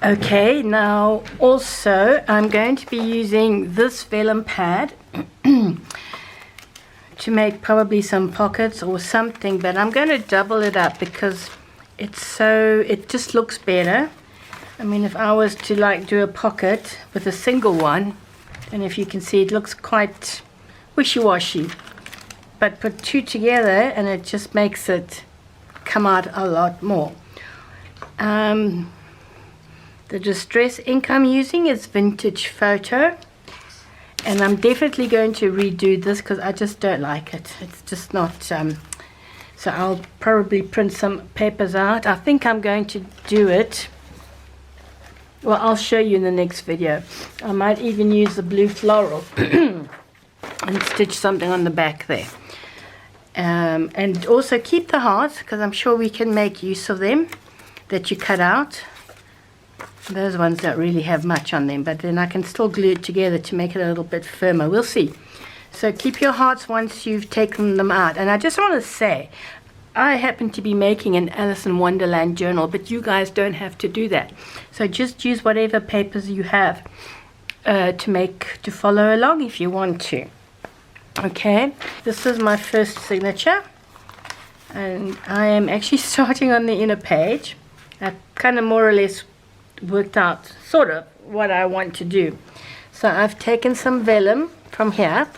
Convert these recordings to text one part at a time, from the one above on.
Okay, now also I'm going to be using this vellum pad to make probably some pockets or something, but I'm going to double it up because it just looks better. I mean, if I was to like do a pocket with a single one, and if you can see, it looks quite wishy-washy, but put two together and it just makes it come out a lot more. The distress ink I'm using is Vintage Photo, and I'm definitely going to redo this because I just don't like it. It's just not, so I'll probably print some papers out. I think I'm going to do it, well, I'll show you in the next video. I might even use the blue floral and stitch something on the back there. And also keep the hearts, because I'm sure we can make use of them that you cut out. Those ones don't really have much on them, but then I can still glue it together to make it a little bit firmer. We'll see. So keep your hearts once you've taken them out. And I just want to say, I happen to be making an Alice in Wonderland journal, but you guys don't have to do that. So just use whatever papers you have to follow along if you want to. Okay, this is my first signature, and I am actually starting on the inner page. I kind of more or less worked out sort of what I want to do. So I've taken some vellum from here,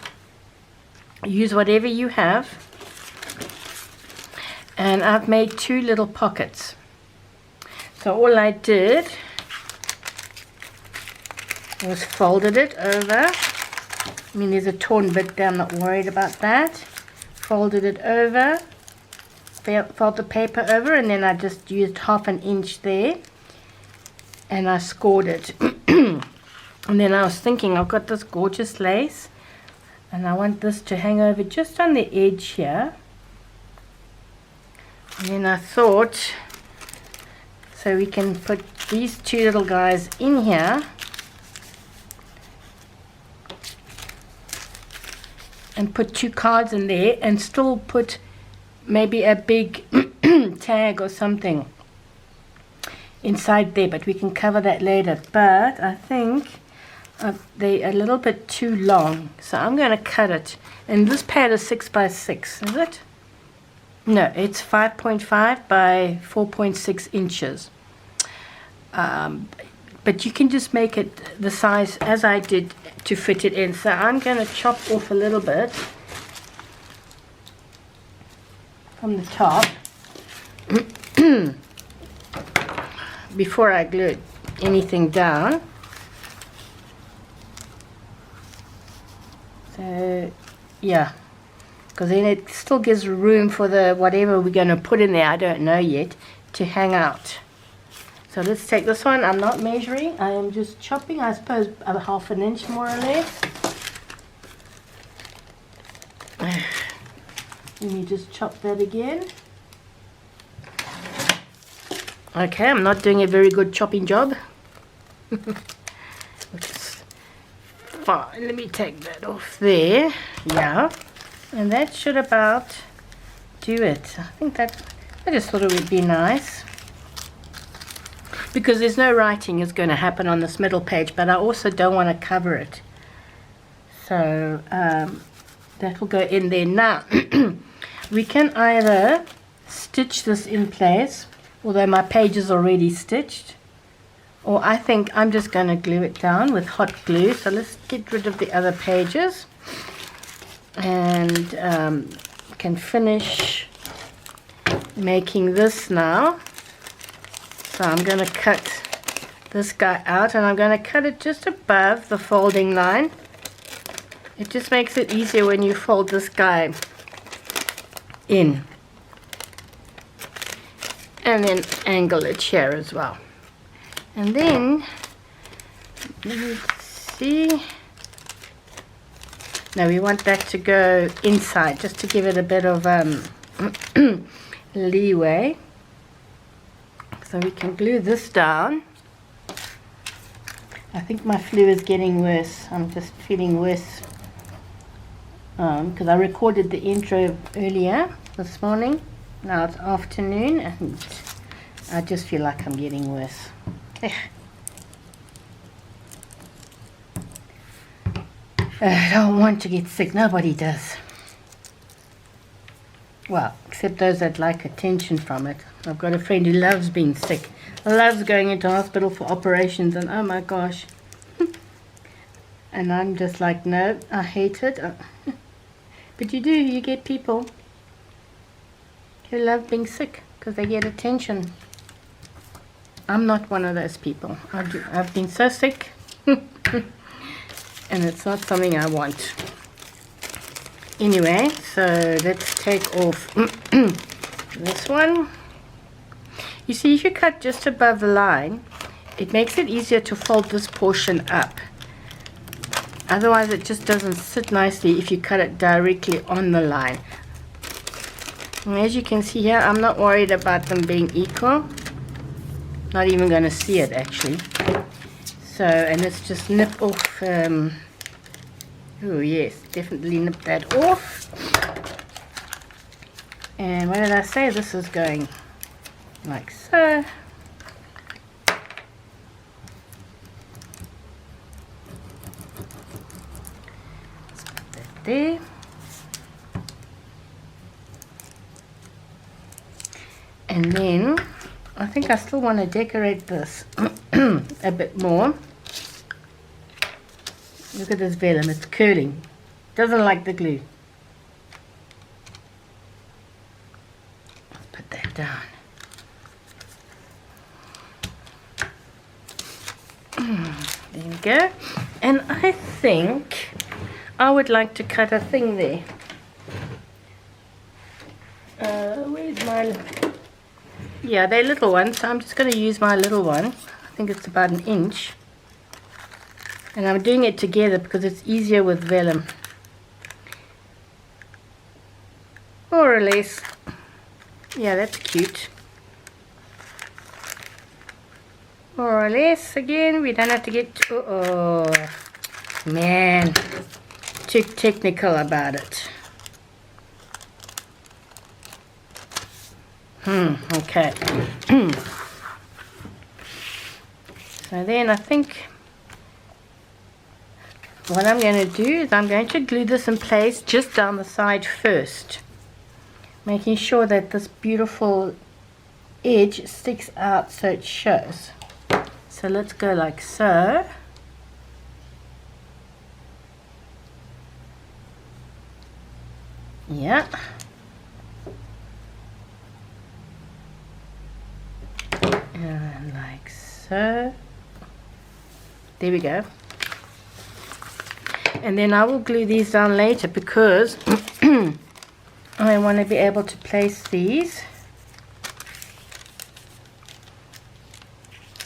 use whatever you have, and I've made two little pockets. So all I did was folded it over. I mean, there's a torn bit there, I'm not worried about that. Folded it over, fold the paper over, and then I just used 1/2 inch there, and I scored it. And then I was thinking, I've got this gorgeous lace, and I want this to hang over just on the edge here. And then I thought, so we can put these two little guys in here, and put 2 cards in there, and still put maybe a big tag or something inside there, but we can cover that later. But I think they're a little bit too long, so I'm going to cut it. And this pad is 6 by 6, is it? No, it's 5.5 by 4.6 inches. But you can just make it the size as I did to fit it in. So I'm going to chop off a little bit from the top before I glue anything down. So yeah, because then it still gives room for the whatever we're going to put in there, I don't know yet, to hang out. So let's take this one. I'm not measuring, I am just chopping, I suppose a 1/2 inch more or less. Let me just chop that again. Okay, I'm not doing a very good chopping job. Which is fine. Let me take that off there. Yeah. And that should about do it. I think that, I just thought it would be nice, because there's no writing is going to happen on this middle page, but I also don't want to cover it. So that will go in there. Now, we can either stitch this in place, although my page is already stitched, or I think I'm just going to glue it down with hot glue. So let's get rid of the other pages, and can finish making this now. So I'm going to cut this guy out, and I'm going to cut it just above the folding line. It just makes it easier when you fold this guy in. And then angle it here as well. And then, let me see. No, we want that to go inside, just to give it a bit of leeway. So we can glue this down. I think my flu is getting worse. I'm just feeling worse because I recorded the intro earlier this morning. Now it's afternoon, and I just feel like I'm getting worse. I don't want to get sick. Nobody does. Well, except those that like attention from it. I've got a friend who loves being sick, loves going into hospital for operations, and oh my gosh. And I'm just like, no, I hate it. But you get people who love being sick because they get attention. I'm not one of those people. I've been so sick, and it's not something I want. Anyway, so let's take off this one. You see, if you cut just above the line, it makes it easier to fold this portion up. Otherwise, it just doesn't sit nicely if you cut it directly on the line. And as you can see here, I'm not worried about them being equal. Not even going to see it actually. So, and let's just nip off. Oh yes, definitely nip that off. And what did I say? This is going like so. Let's put that there. And then I think I still want to decorate this a bit more. Look at this vellum, it's curling. Doesn't like the glue. Let's put that down. There we go. And I think I would like to cut a thing there. Where's my... Yeah, they're little ones, so I'm just going to use my little one. I think it's about 1 inch. And I'm doing it together because it's easier with vellum. More or less. Yeah, that's cute. More or less. Again, we don't have to get... Oh, man. Too technical about it. Okay. So then I think what I'm going to do is I'm going to glue this in place just down the side first, making sure that this beautiful edge sticks out so it shows. So let's go like so. Yeah. And like so. There we go. And then I will glue these down later because I want to be able to place these.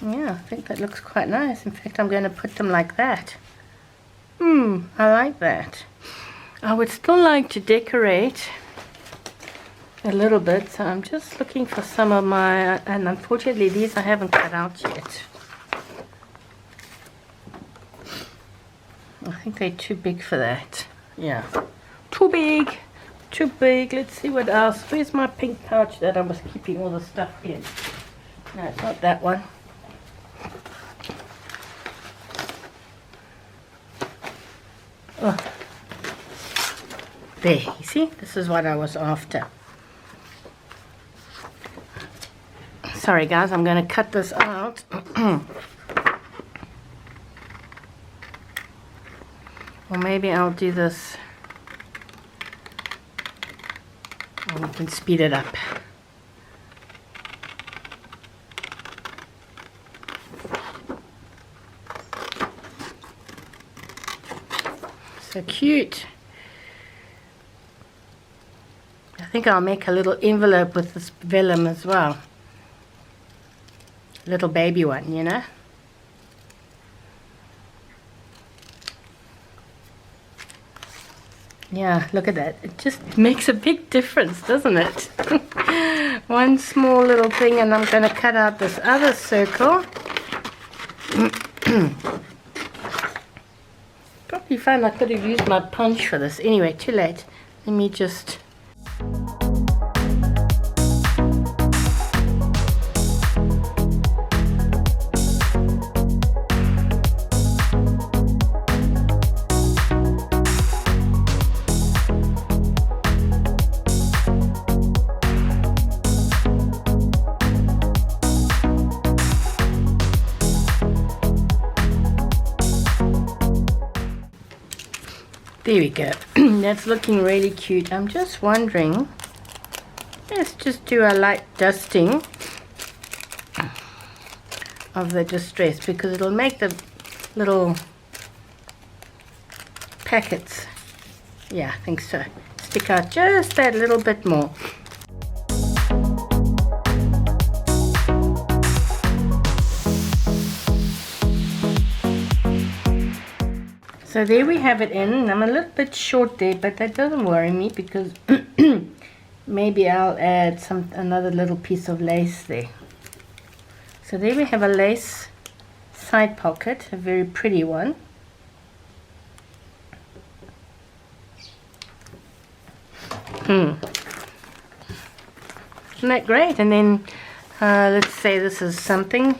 Yeah, I think that looks quite nice. In fact, I'm going to put them like that. I like that. I would still like to decorate a little bit, so I'm just looking for some of my, and unfortunately these I haven't cut out yet. I think they're too big for that. Yeah, too big, too big. Let's see what else. Where's my pink pouch that I was keeping all the stuff in? No, it's not that one. Oh. There, you see, this is what I was after. Sorry guys, I'm going to cut this out. Or maybe I'll do this. And we can speed it up. So cute. I think I'll make a little envelope with this vellum as well. Little baby one, you know. Yeah, look at that. It just makes a big difference, doesn't it? One small little thing, and I'm going to cut out this other circle. Probably fine. I could have used my punch for this. Anyway, too late. Let me just... There we go. That's looking really cute. I'm just wondering, let's just do a light dusting of the distress, because it'll make the little packets, yeah, I think so, stick out just that little bit more. So there we have it in. I'm a little bit short there, but that doesn't worry me, because maybe I'll add another little piece of lace there. So there we have a lace side pocket, a very pretty one. Isn't that great? And then let's say this is something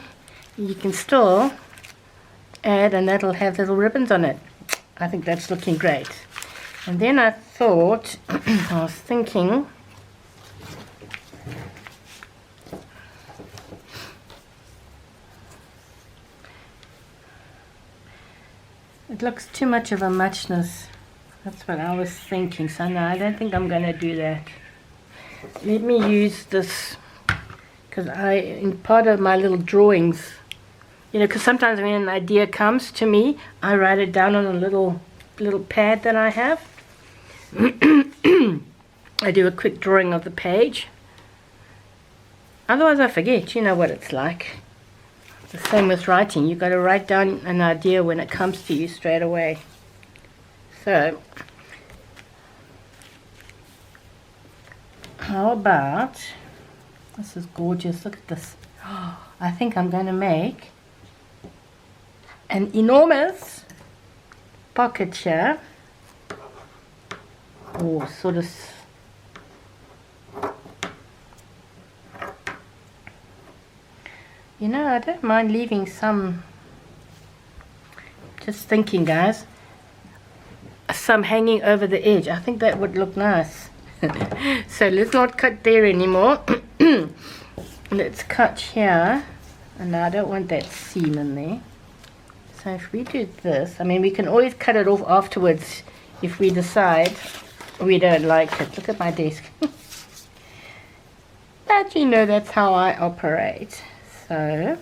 you can still add, and that'll have little ribbons on it. I think that's looking great. And then I thought, I was thinking, it looks too much of a muchness. That's what I was thinking. So no, I don't think I'm going to do that. Let me use this, because in part of my little drawings, you know, because sometimes when an idea comes to me, I write it down on a little pad that I have. I do a quick drawing of the page. Otherwise I forget. You know what it's like. The same with writing. You've got to write down an idea when it comes to you straight away. So, how about, this is gorgeous, look at this. Oh, I think I'm going to make an enormous pocket here, or sort of, you know, I don't mind leaving some, just thinking guys, some hanging over the edge. I think that would look nice. So let's not cut there anymore. Let's cut here, and I don't want that seam in there. So if we do this, I mean, we can always cut it off afterwards if we decide we don't like it. Look at my desk. But you know, that's how I operate. So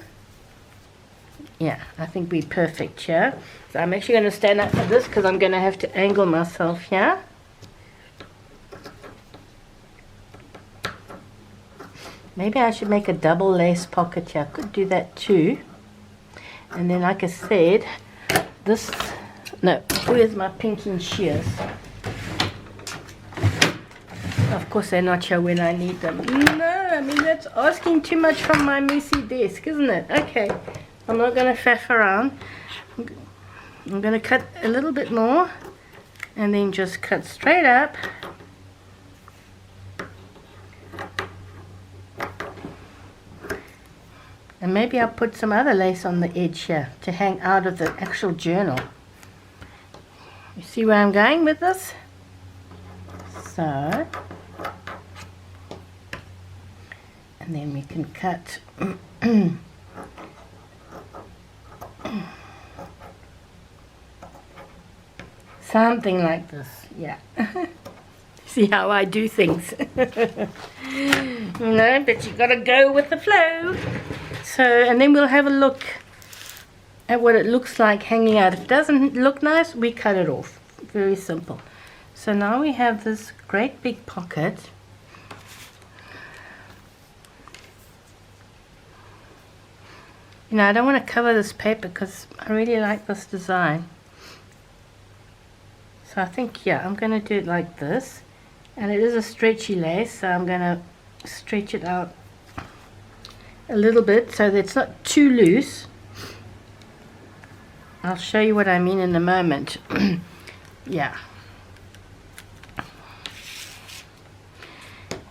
yeah, I think we're perfect here. So I'm actually going to stand up for this, because I'm going to have to angle myself here. Maybe I should make a double lace pocket here. I could do that too. And then, like I said, this, no, where's my pinking shears? Of course they're not here when I need them. No, I mean, that's asking too much from my messy desk, isn't it? Okay, I'm not going to faff around. I'm going to cut a little bit more, and then just cut straight up. And maybe I'll put some other lace on the edge here to hang out of the actual journal. You see where I'm going with this? So, and then we can cut something like this, yeah. See how I do things. No, but you gotta go with the flow. So, and then we'll have a look at what it looks like hanging out. If it doesn't look nice, we cut it off. Very simple. So now we have this great big pocket. You know, I don't want to cover this paper because I really like this design. So I think, yeah, I'm going to do it like this. And it is a stretchy lace, so I'm going to stretch it out a little bit so that it's not too loose. I'll show you what I mean in a moment. Yeah.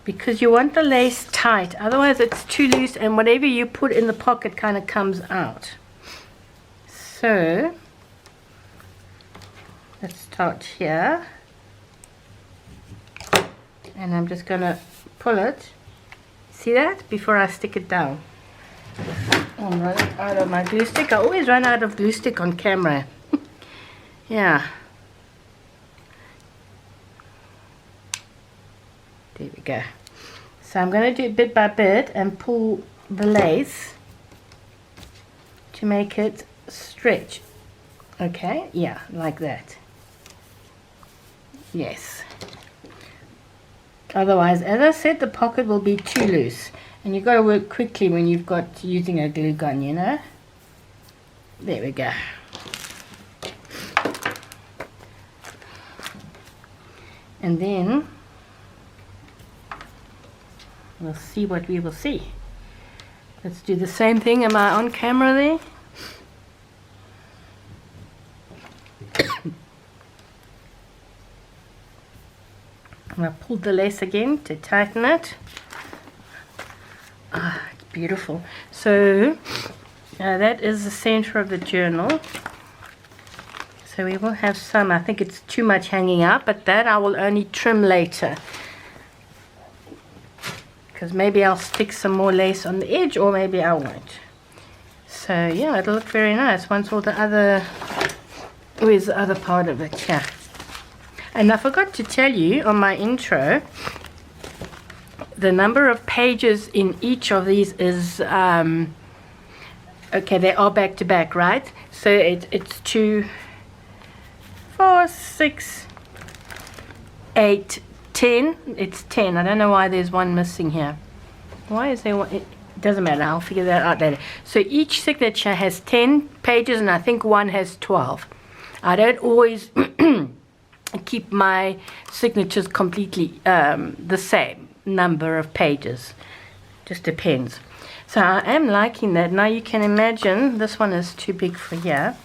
Because you want the lace tight, otherwise it's too loose and whatever you put in the pocket kind of comes out. So let's start here, and I'm just going to pull it. See that? Before I stick it down. I'm running out of my glue stick. I always run out of glue stick on camera. Yeah. go. So I'm going to do it bit by bit and pull the lace to make it stretch. Okay, yeah, like that. Yes. Otherwise, as I said, the pocket will be too loose. And you've got to work quickly when you've got using a glue gun, you know. There we go. And then we'll see what we will see. Let's do the same thing. Am I on camera there? And I pulled the lace again to tighten it. Ah, it's beautiful. So that is the center of the journal. So we will have some. I think it's too much hanging out, but that I will only trim later. Because maybe I'll stick some more lace on the edge, or maybe I won't. So yeah, it'll look very nice once all the other... Where's the other part of it? Yeah. And I forgot to tell you on my intro, the number of pages in each of these is... okay, they are back to back, right? So it's 2, 4, 6, 8, 10. It's 10. I don't know why there's one missing here. Why is there one? It doesn't matter. I'll figure that out later. So each signature has 10 pages, and I think one has 12. I don't always keep my signatures completely the same number of pages. Just depends. So I am liking that. Now you can imagine this one is too big for here.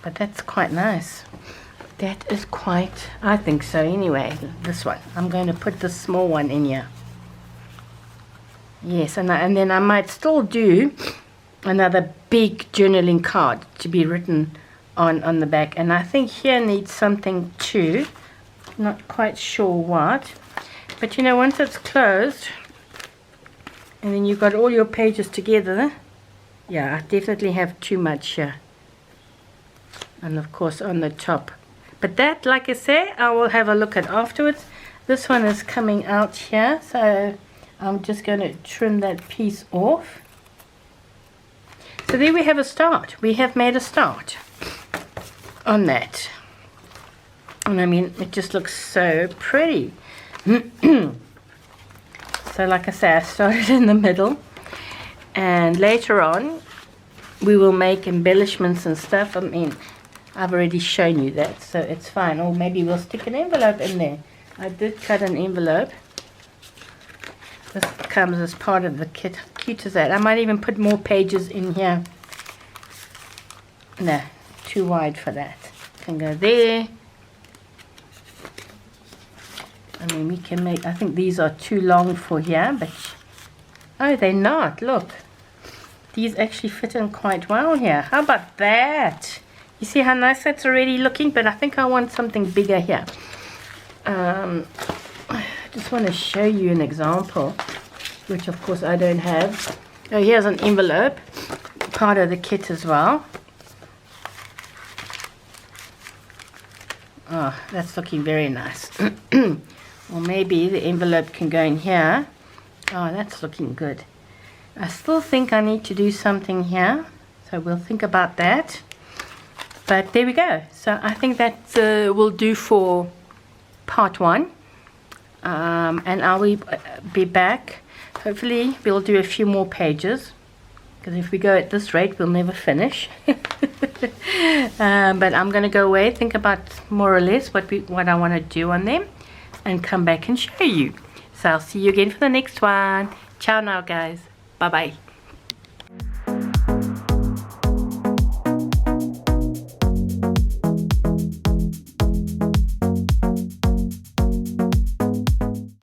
But that's quite nice. That is quite, I think so anyway, this one. I'm going to put this small one in here. Yes, and then I might still do another big journaling card to be written on the back. And I think here needs something too. Not quite sure what. But you know, once it's closed, and then you've got all your pages together, yeah, I definitely have too much here. And of course on the top. But that, like I say, I will have a look at afterwards. This one is coming out here, so I'm just going to trim that piece off. So there we have a start. We have made a start on that. And I mean, it just looks so pretty. So like I say, I started in the middle. And later on, we will make embellishments and stuff. I mean, I've already shown you that, so it's fine. Or maybe we'll stick an envelope in there. I did cut an envelope. This comes as part of the kit. How cute is that? I might even put more pages in here. No, too wide for that. Can go there. I mean, we can make, I think these are too long for here, but, oh, they're not, look. These actually fit in quite well here. How about that? You see how nice that's already looking? But I think I want something bigger here. I just want to show you an example, which of course I don't have. Oh, here's an envelope, part of the kit as well. Oh, that's looking very nice. Or maybe the envelope can go in here. Oh, that's looking good. I still think I need to do something here, so we'll think about that. But there we go. So I think that will do for part 1. And I will be back. Hopefully we'll do a few more pages, because if we go at this rate we'll never finish. But I'm going to go away, think about more or less what I want to do on them, and come back and show you. So I'll see you again for the next one. Ciao now, guys. Bye bye.